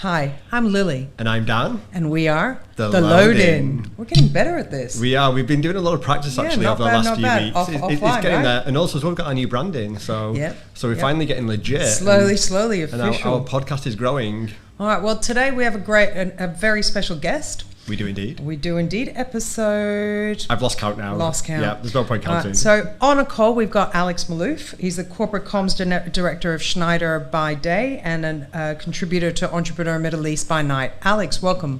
Hi, I'm Lily. And I'm Dan. And we are The Load-In. We're getting better at this. We are. We've been doing a lot of practice actually over the last few weeks. It's getting right? there. And also as well, we've got our new branding. So we're finally getting legit. Slowly official. And our podcast is growing. All right. Well, today we have a very special guest. We do indeed. Episode... I've lost count now. Yeah, there's no point counting. So on a call, we've got Alex Malouf. He's the corporate comms director of Schneider by day and a contributor to Entrepreneur Middle East by night. Alex, welcome.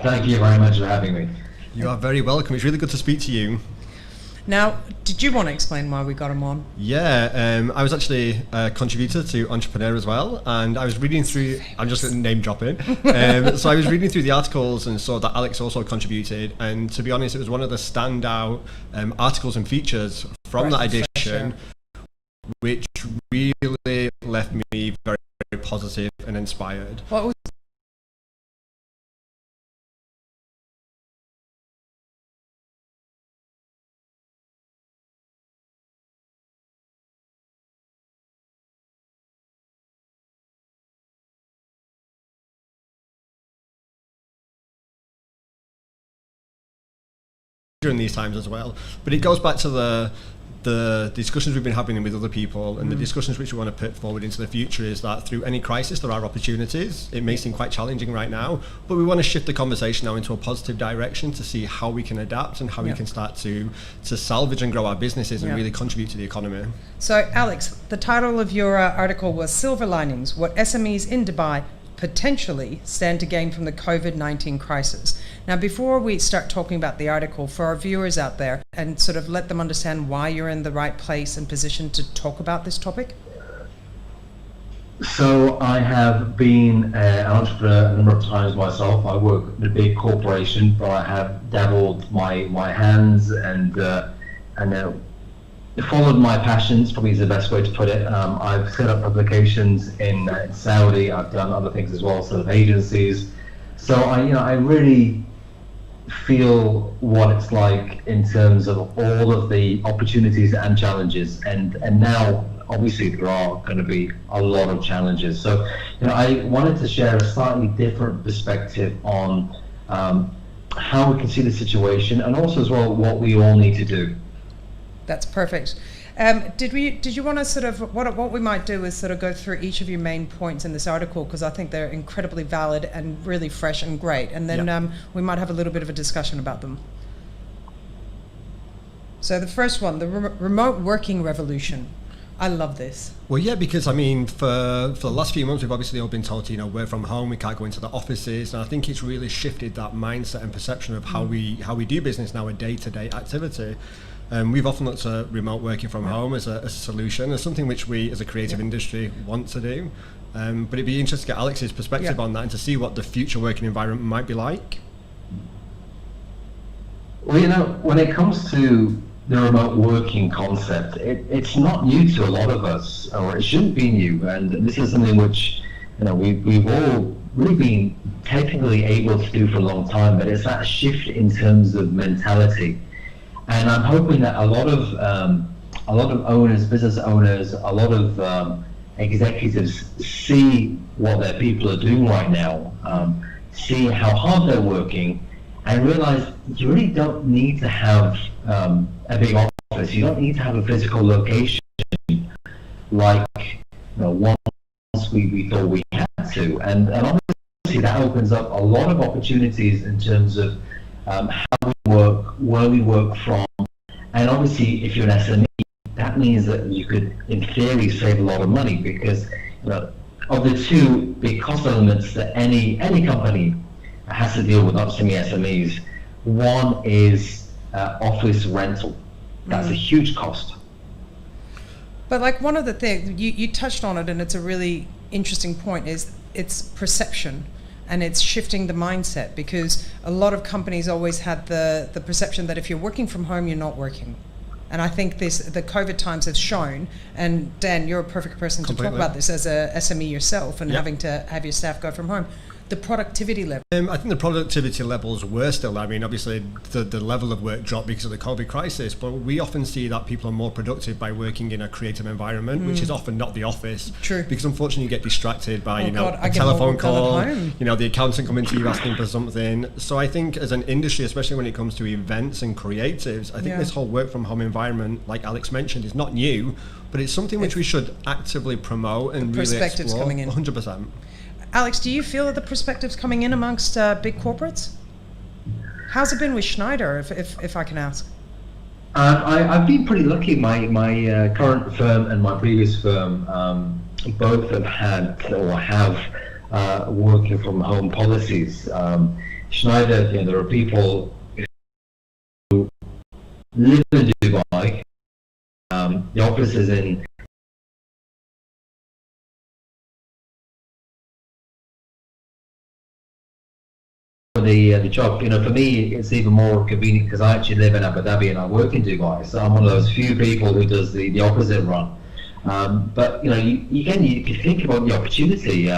Thank you very much for having me. You are very welcome. It's really good to speak to you. Now, did you want to explain why we got him on? Yeah, I was actually a contributor to Entrepreneur as well, and I was reading through, I'm just going to name drop it, so I was reading through the articles and saw that Alex also contributed, and to be honest, it was one of the standout articles and features from that edition, which really left me very, very positive and inspired. What was during these times as well, but it goes back to the discussions we've been having with other people and the discussions which we want to put forward into the future is that through any crisis there are opportunities. It may seem quite challenging right now, but we want to shift the conversation now into a positive direction to see how we can adapt and how we can start to salvage and grow our businesses and really contribute to the economy. So Alex, the title of your article was Silver Linings, What SMEs in Dubai Potentially Stand to Gain from the COVID-19 Crisis. Now, before we start talking about the article, for our viewers out there, and sort of let them understand why you're in the right place and position to talk about this topic. So I have been an entrepreneur a number of times myself. I work in a big corporation, but I have dabbled my hands and followed my passions, probably is the best way to put it. I've set up publications in Saudi. I've done other things as well, sort of agencies. So I really feel what it's like in terms of all of the opportunities and challenges. And now, obviously, there are going to be a lot of challenges. So, I wanted to share a slightly different perspective on how we can see the situation, and also as well what we all need to do. That's perfect. Did you want to sort of, what we might do is sort of go through each of your main points in this article, because I think they're incredibly valid and really fresh and great, and then we might have a little bit of a discussion about them. So the first one, the remote working revolution. I love this. Well, yeah, because I mean, for the last few months, we've obviously all been told to, work from home, we can't go into the offices, and I think it's really shifted that mindset and perception of how we do business now, a day-to-day activity. We've often looked at remote working from home as a solution, as something which we as a creative industry want to do. But it'd be interesting to get Alex's perspective on that and to see what the future working environment might be like. Well, when it comes to the remote working concept, it's not new to a lot of us, or it shouldn't be new. And this is something which we've all really been technically able to do for a long time, but it's that shift in terms of mentality. And I'm hoping that a lot of owners, business owners, a lot of executives see what their people are doing right now, see how hard they're working, and realize you really don't need to have a big office. You don't need to have a physical location like once we thought we had to. And obviously that opens up a lot of opportunities in terms of how we work, where we work from, and obviously if you're an SME, that means that you could, in theory, save a lot of money, because of the two big cost elements that any company has to deal with, not just SMEs, one is office rental. That's a huge cost. But like one of the things, you touched on it, and it's a really interesting point, is it's perception. And it's shifting the mindset, because a lot of companies always had the perception that if you're working from home, you're not working. And I think the COVID times have shown, and Dan, you're a perfect person to talk about this as a SME yourself and having to have your staff go from home, the productivity level? I think the productivity levels were still, I mean, obviously the level of work dropped because of the COVID crisis, but we often see that people are more productive by working in a creative environment, which is often not the office. True. Because unfortunately you get distracted by, God, I a get telephone more work done at call, home. the accountant coming to you asking for something. So I think as an industry, especially when it comes to events and creatives, I think this whole work from home environment, like Alex mentioned, is not new, but it's something which we should actively promote and really perspectives explore. coming in. 100%. Alex, do you feel that the perspectives coming in amongst big corporates? How's it been with Schneider, if I can ask? I've been pretty lucky. My current firm and my previous firm both have had or have working from home policies. Schneider, there are people who live in Dubai. The office is in the job. For me, it's even more convenient because I actually live in Abu Dhabi and I work in Dubai. So I'm one of those few people who does the opposite run. But you could think about the opportunity.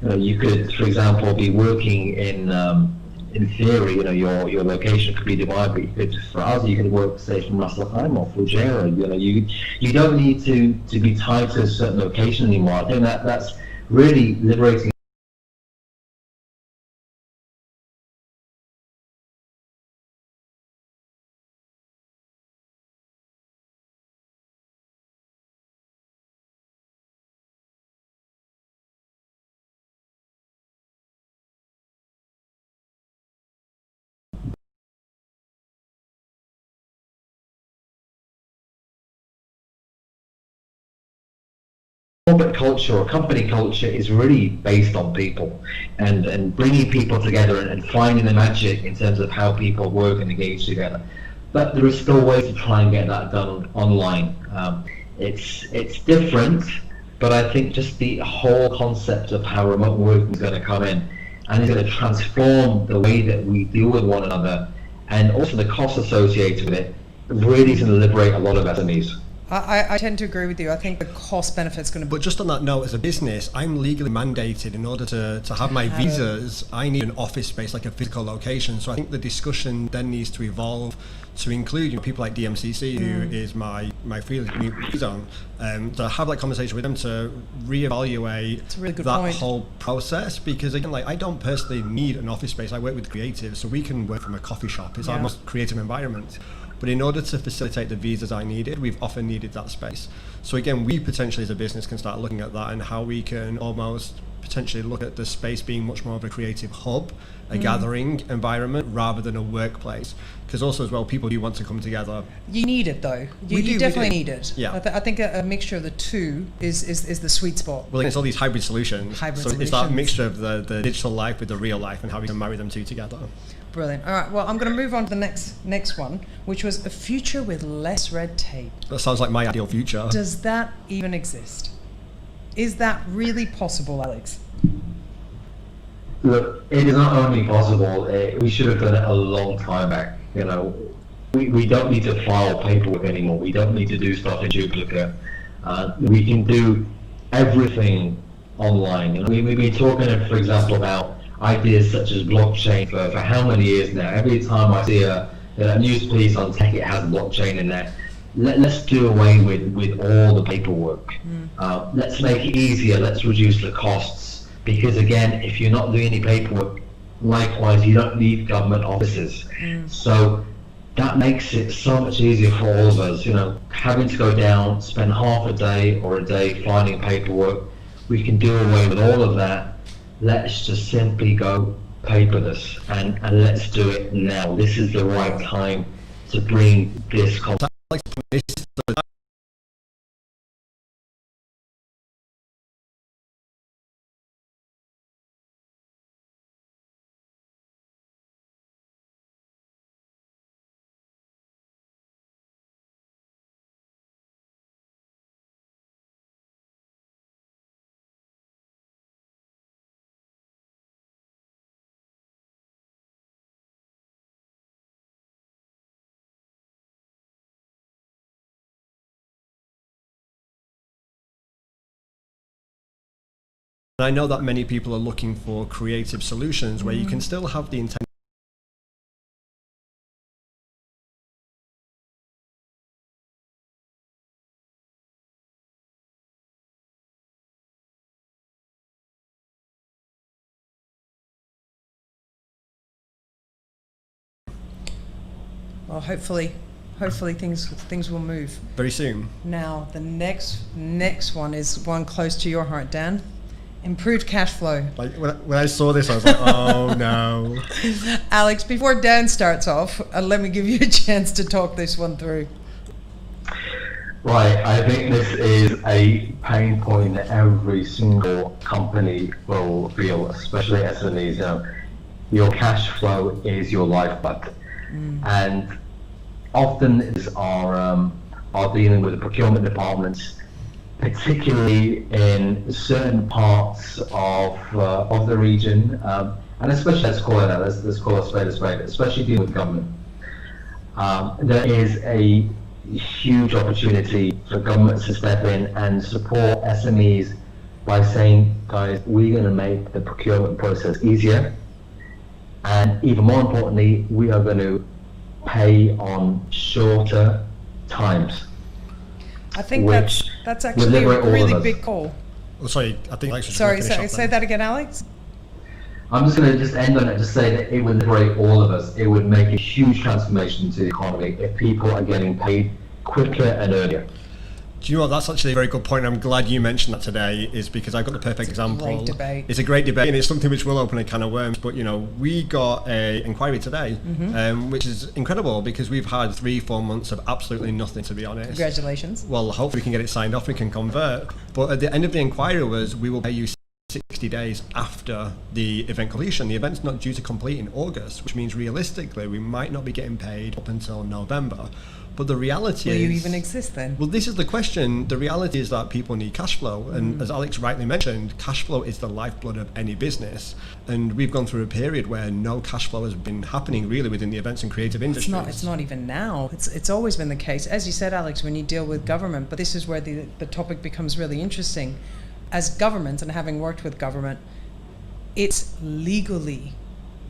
You could, for example, be working in theory, your location could be Dubai, but you could, for us, you could work, say, from Ras Al Khaimah or Fujairah. You don't need to be tied to a certain location anymore. I think that's really liberating. Corporate culture or company culture is really based on people and bringing people together and finding the magic in terms of how people work and engage together. But there is still ways to try and get that done online. It's different, but I think just the whole concept of how remote working is going to come in and it's going to transform the way that we deal with one another and also the costs associated with it really is going to liberate a lot of SMEs. I tend to agree with you. I think the cost benefit's going to be... But just on that note, as a business, I'm legally mandated in order to have my visas, I need an office space, like a physical location. So I think the discussion then needs to evolve to include people like DMCC, who is my freelance zone, to have that conversation with them to reevaluate really good that point. whole process. Because again, I don't personally need an office space. I work with creatives, so we can work from a coffee shop. It's our most creative environment. But in order to facilitate the visas I needed, we've often needed that space. So again, we potentially as a business can start looking at that and how we can almost potentially look at the space being much more of a creative hub, a gathering environment rather than a workplace. Because also as well, people do want to come together. You need it though. You definitely need it. Yeah. I think a mixture of the two is the sweet spot. Well, it's all these hybrid solutions. It's that mixture of the digital life with the real life and how we can marry them two together. Brilliant. All right, well, I'm going to move on to the next one, which was a future with less red tape. That sounds like my ideal future. Does that even exist? Is that really possible, Alex? Look, it is not only possible, we should have done it a long time back. We don't need to file paperwork anymore. We don't need to do stuff in duplicate. We can do everything online. We've been talking, for example, about ideas such as blockchain for how many years now. Every time I see a news piece on tech, it has blockchain in there. Let's do away with all the paperwork. Let's make it easier. Let's reduce the costs. Because again, if you're not doing any paperwork, likewise, you don't need government offices. So that makes it so much easier for all of us. Having to go down, spend half a day or a day filing paperwork, we can do away with all of that. Let's just simply go paperless and let's do it now. This is the right time to bring this concept. I know that many people are looking for creative solutions where you can still have the intent. Well, hopefully things will move. Very soon. Now, the next one is one close to your heart, Dan. Improved cash flow. Like when I saw this, I was like, oh no. Alex, before Dan starts off, let me give you a chance to talk this one through. Right, I think this is a pain point that every single company will feel, especially SMEs. You know, your cash flow is your lifeblood, and often is are dealing with the procurement departments, particularly in certain parts of the region, and especially let's call it a spade, especially dealing with government. There is a huge opportunity for governments to step in and support SMEs by saying, guys, we're going to make the procurement process easier, and even more importantly, we are going to pay on shorter times. I think that's actually a really big call. Oh, sorry, I think Alex was Sorry, say that again, Alex. I'm just going to end on it, just say that it would liberate all of us. It would make a huge transformation to the economy if people are getting paid quicker and earlier. Do you know what? That's actually a very good point. I'm glad you mentioned that today, is because I've got the perfect example. Great debate. It's a great debate, and it's something which will open a can of worms. But we got a inquiry today, which is incredible because we've had 3-4 months of absolutely nothing, to be honest. Congratulations. Well, hopefully we can get it signed off. We can convert. But at the end of the inquiry was, we will pay you 60 days after the event completion. The event's not due to complete in August, which means realistically we might not be getting paid up until November. But the reality is... Will you even exist then? Well, this is the question. The reality is that people need cash flow. And as Alex rightly mentioned, cash flow is the lifeblood of any business. And we've gone through a period where no cash flow has been happening really within the events and creative industries. It's not even now. It's always been the case. As you said, Alex, when you deal with government, but this is where the topic becomes really interesting. As government, and having worked with government, it's legally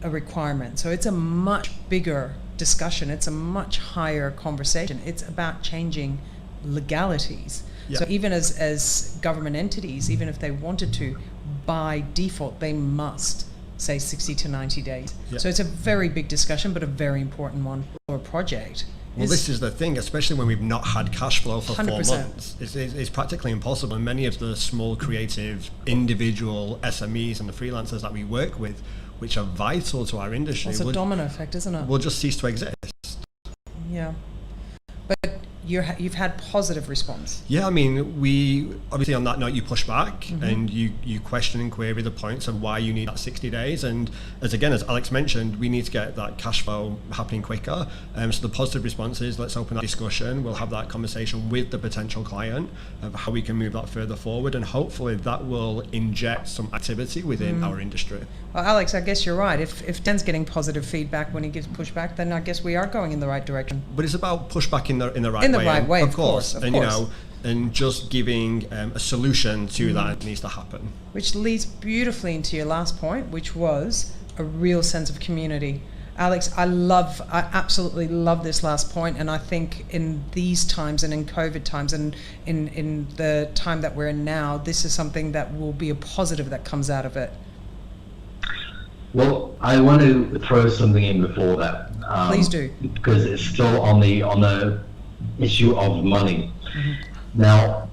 a requirement. So it's a much bigger discussion. It's a much higher conversation. It's about changing legalities. Yeah. So even as government entities, even if they wanted to, by default, they must say 60 to 90 days. Yeah. So it's a very big discussion, but a very important one for a project. Well, this is the thing, especially when we've not had cash flow for 100%. 4 months. It's practically impossible. And many of the small, creative, individual SMEs and the freelancers that we work with, which are vital to our industry, It's a domino effect, isn't it? will just cease to exist. Yeah. But you've had positive response. Yeah, I mean, we obviously, on that note, you push back and you question and query the points of why you need that 60 days. And as Alex mentioned, we need to get that cash flow happening quicker. So the positive response is, let's open that discussion. We'll have that conversation with the potential client of how we can move that further forward, and hopefully that will inject some activity within our industry. Well, Alex, I guess you're right. If Dan's getting positive feedback when he gives pushback, then I guess we are going in the right direction. But it's about pushback in the right way, of of course. course. And and just giving a solution to that needs to happen. Which leads beautifully into your last point, which was a real sense of community. Alex, I absolutely love this last point, and I think in these times and in COVID times and in the time that we're in now, this is something that will be a positive that comes out of it. Well, I want to throw something in before that. Please do. Because it's still on the issue of money. Now,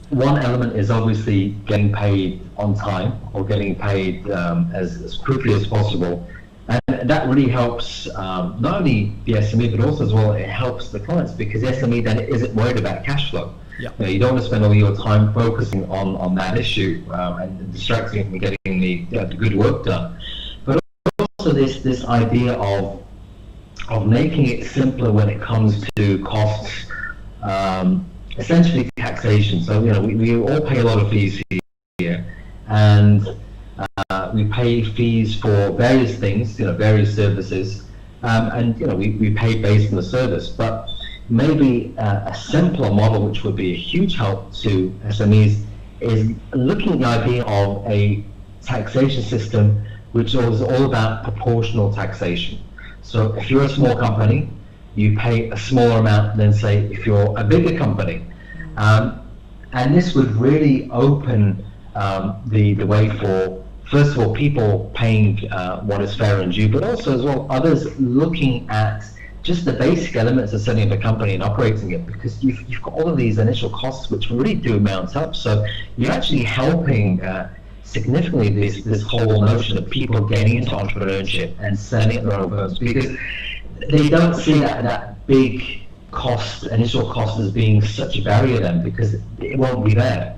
one element is obviously getting paid on time, or getting paid as quickly as possible. And that really helps not only the SME, but also as well, it helps the clients, because the SME then isn't worried about cash flow. Yeah. You don't want to spend all your time focusing on that issue and distracting from getting the good work done. But also this idea of making it simpler when it comes to costs, essentially taxation. So we all pay a lot of fees here, and we pay fees for various things, various services, and we pay based on the service. But maybe a simpler model, which would be a huge help to SMEs, is looking at the idea of a taxation system which is all about proportional taxation. So if you're a small company, you pay a smaller amount than, say, if you're a bigger company. And this would really open the way for, first of all, people paying what is fair and due, but also as well others looking at just the basic elements of setting up a company and operating it, because you've got all of these initial costs which really do mount up. So you're actually helping significantly this whole notion of people getting into entrepreneurship and setting up their own firms, because they don't see that big initial cost as being such a barrier then, because it won't be there.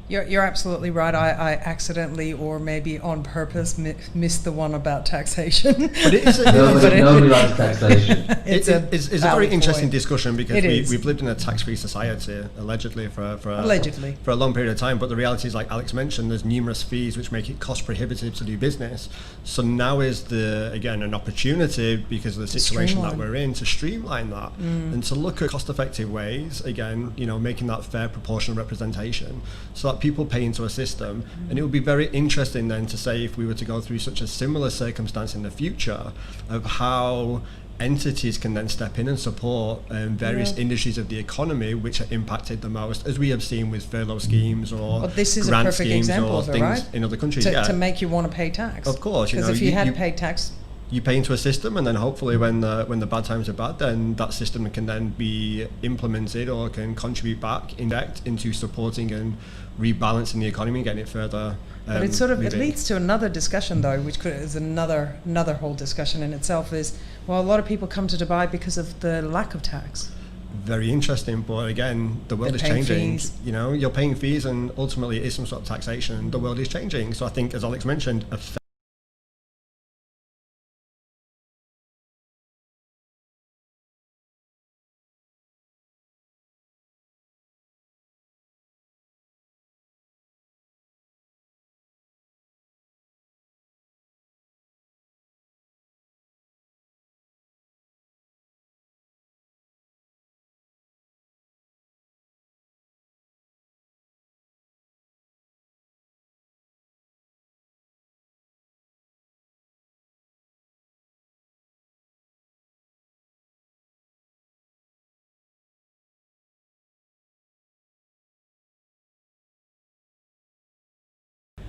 You're absolutely right. I accidentally, or maybe on purpose, missed the one about taxation. But it is nobody likes taxation. It's a very interesting point. discussion, because we've lived in a tax-free society, allegedly, for a long period of time. But the reality is, like Alex mentioned, there's numerous fees which make it cost prohibitive to do business. So now is again an opportunity, because of the situation that we're in, to streamline that and to look at cost-effective ways. Again, making that fair proportional representation, so that people pay into a system. And it would be very interesting then to say, if we were to go through such a similar circumstance in the future, of how entities can then step in and support various industries of the economy which are impacted the most, as we have seen with furlough schemes or this is grant a perfect schemes example or of it, things right? in other countries. To make you want to pay tax. Of course, because if you hadn't paid tax, you pay into a system, and then hopefully when the bad times are bad, then that system can then be implemented or can contribute back, inject into supporting and rebalancing the economy and getting it further. But it leads to another discussion, though, which is another whole discussion in itself. Is, well, a lot of people come to Dubai because of the lack of tax. Very interesting, but again, the world is changing. Fees. You're paying fees, and ultimately it is some sort of taxation. The world is changing, so I think, as Alex mentioned,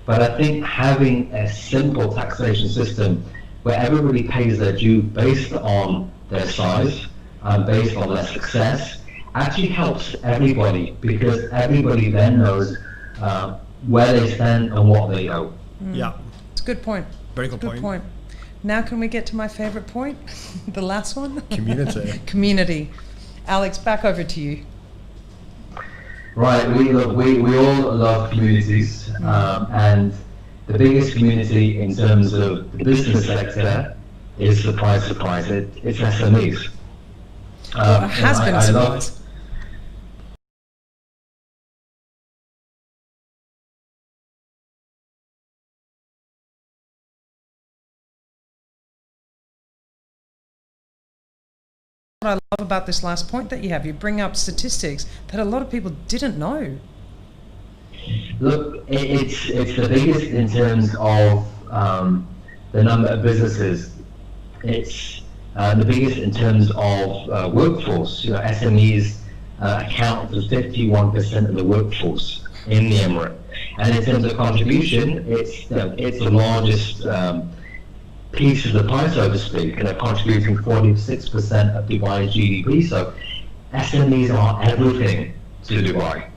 But I think having a simple taxation system where everybody pays their due based on their size and based on their success actually helps everybody, because everybody then knows where they stand and what they owe. Yeah. It's a good point. Very good point. Now can we get to my favorite point? The last one? Community. Community. Alex, back over to you. Right, we all love communities, and the biggest community in terms of the business sector is surprise, it's SMEs. Well, it has been a surprise. What I love about this last point that you bring up statistics that a lot of people didn't know. Look, it's the biggest in terms of the number of businesses. It's the biggest in terms of workforce. SMEs account for 51% of the workforce in the Emirate, and in terms of contribution, it's the largest piece of the pie, so to speak, contributing 46% of Dubai's GDP. So SMEs are everything to Dubai.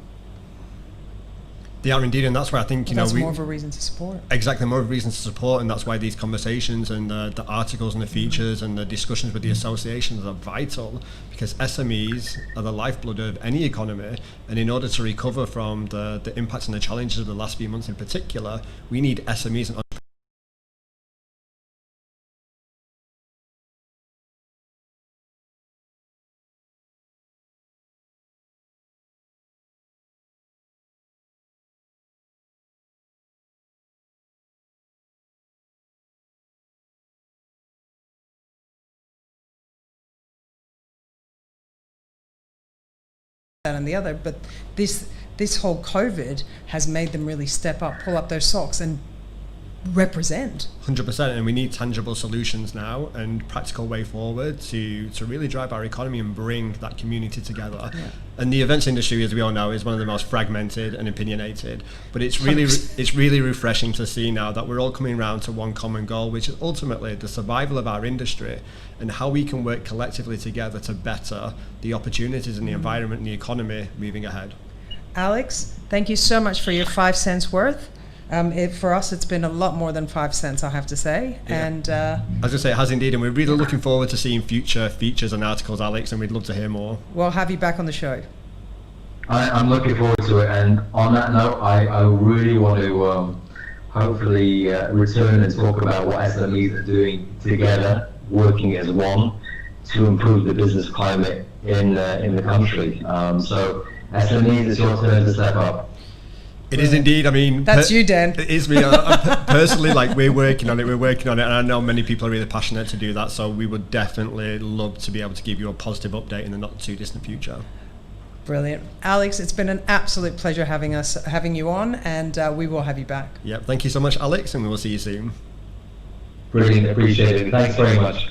They are indeed, and that's why I think that's more of a reason to support. Exactly, more of a reason to support, and that's why these conversations and the articles and the features and the discussions with the associations are vital, because SMEs are the lifeblood of any economy, and in order to recover from the impacts and the challenges of the last few months in particular, we need SMEs and and the other, but this this whole COVID has made them really step up, pull up their socks, and represent. 100%, and we need tangible solutions now and practical way forward to really drive our economy and bring that community together. Yeah. And the events industry, as we all know, is one of the most fragmented and opinionated, but it's really refreshing to see now that we're all coming around to one common goal, which is ultimately the survival of our industry and how we can work collectively together to better the opportunities in the environment and the economy moving ahead. Alex, thank you so much for your 5 cents worth. For us, it's been a lot more than 5 cents, I have to say. Yeah. And as I say, it has indeed, and we're really looking forward to seeing future features and articles, Alex, and we'd love to hear more. we'll have you back on the show. I'm looking forward to it, and on that note, I really want to hopefully return and talk about what SMEs are doing together, working as one, to improve the business climate in the country. So SMEs, it's your turn to step up. It is indeed. I mean, That's you, Dan. It is me. Personally, like we're working on it, and I know many people are really passionate to do that. So we would definitely love to be able to give you a positive update in the not too distant future. Brilliant. Alex, it's been an absolute pleasure having you on, and we will have you back. Yep. Thank you so much, Alex, and we will see you soon. Brilliant, appreciate it. Thanks very much.